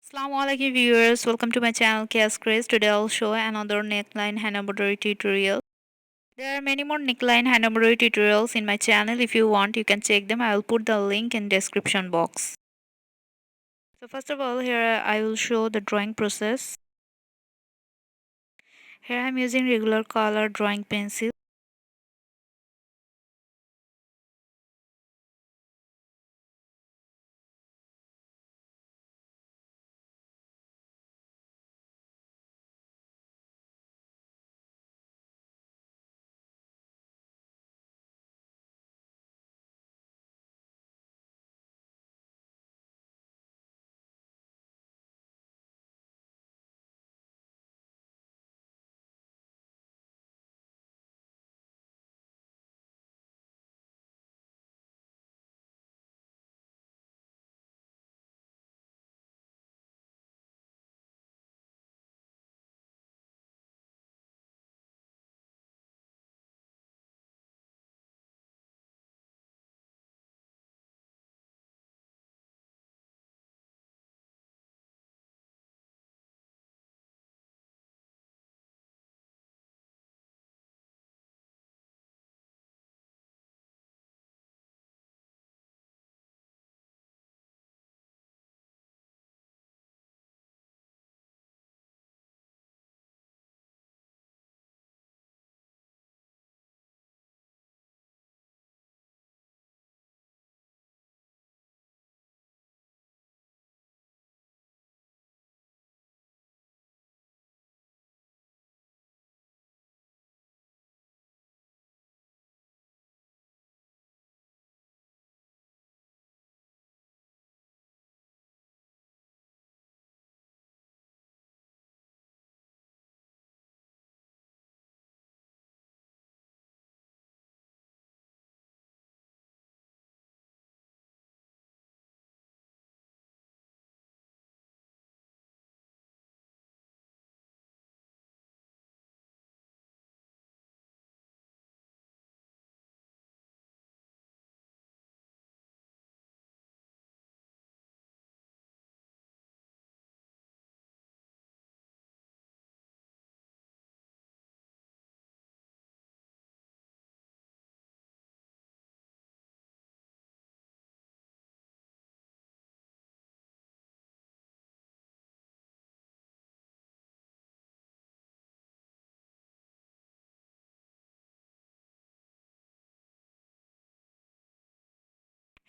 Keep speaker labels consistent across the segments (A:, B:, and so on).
A: Assalamualaikum viewers, welcome to my channel Craze. Today I'll show another neckline hand embroidery tutorial. There are many more neckline hand embroidery tutorials in my channel. If you want, you can check them. I will put the link in description box. So first of all, here I will show the drawing process. Here I'm using regular color drawing pencil.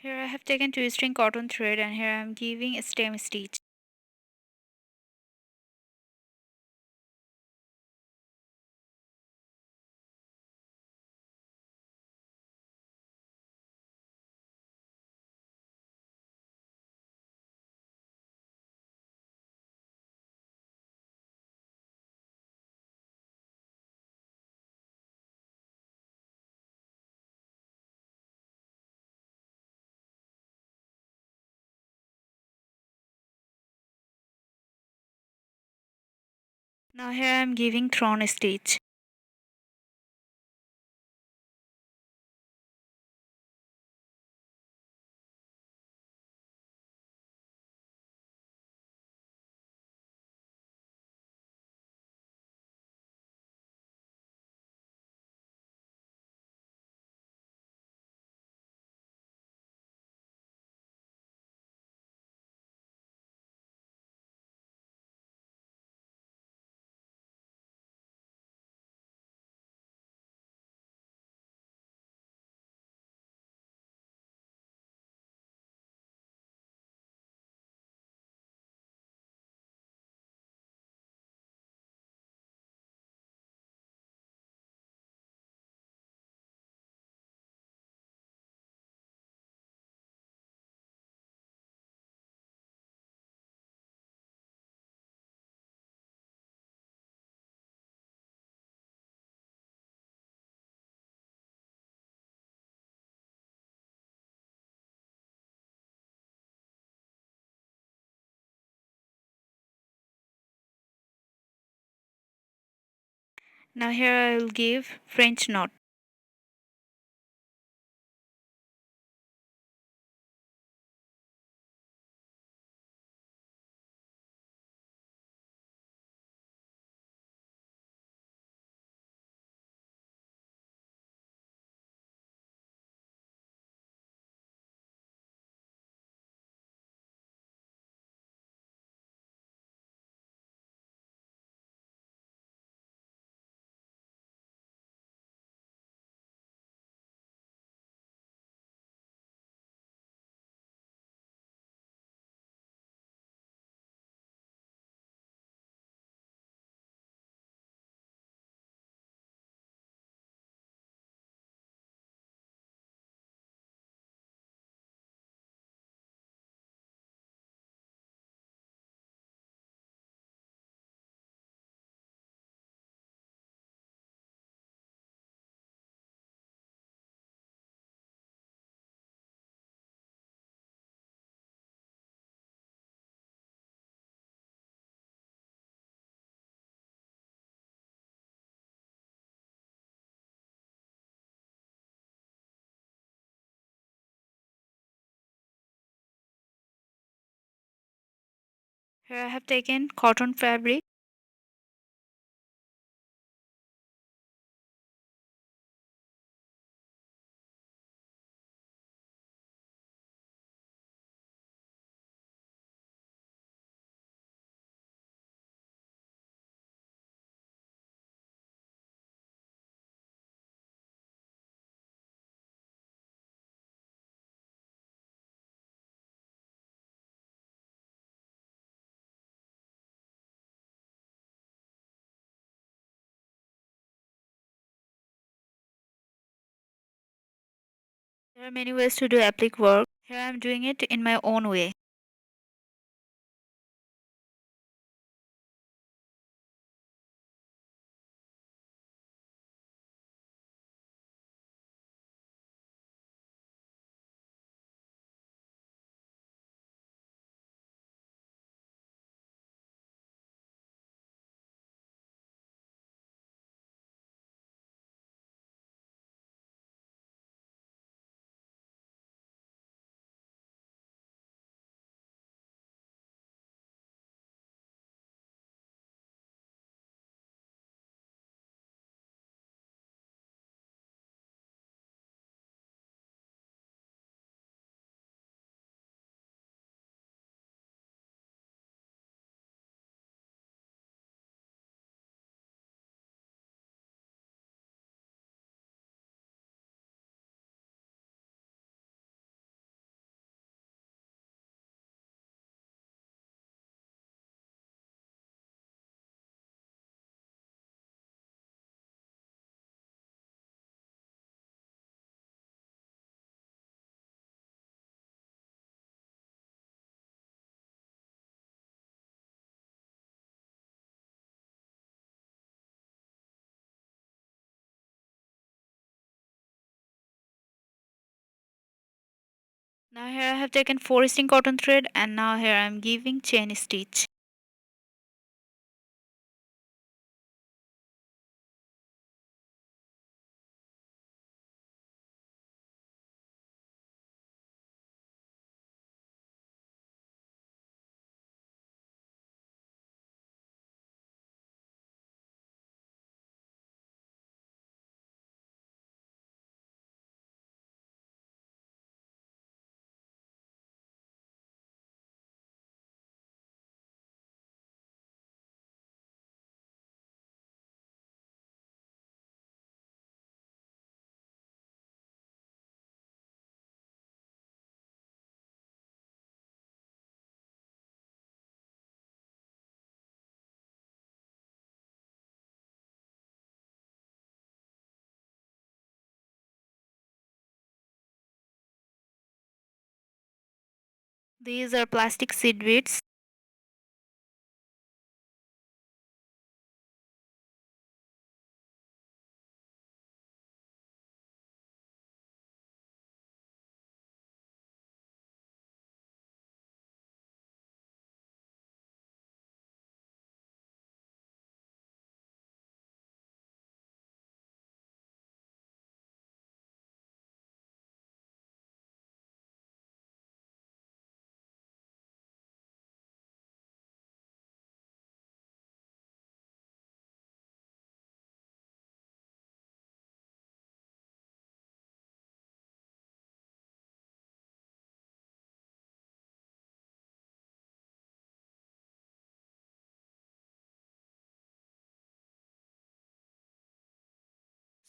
A: Here I have taken 2 string cotton thread and here I am giving a stem stitch. Now here I am giving thrown stitch. Now here I will give French knot. Here I have taken cotton fabric. There are many ways to do applique work. Here I am doing it in my own way. Now here I have taken 4 string cotton thread and now here I am giving chain stitch. These are plastic seed beads.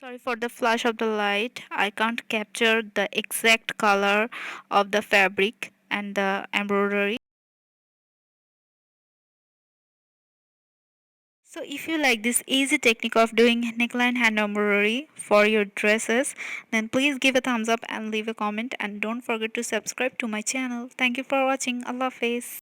A: Sorry for the flash of the light. I can't capture the exact color of the fabric and the embroidery. So if you like this easy technique of doing neckline hand embroidery for your dresses, then please give a thumbs up and leave a comment and don't forget to subscribe to my channel. Thank you for watching. Allah Hafiz.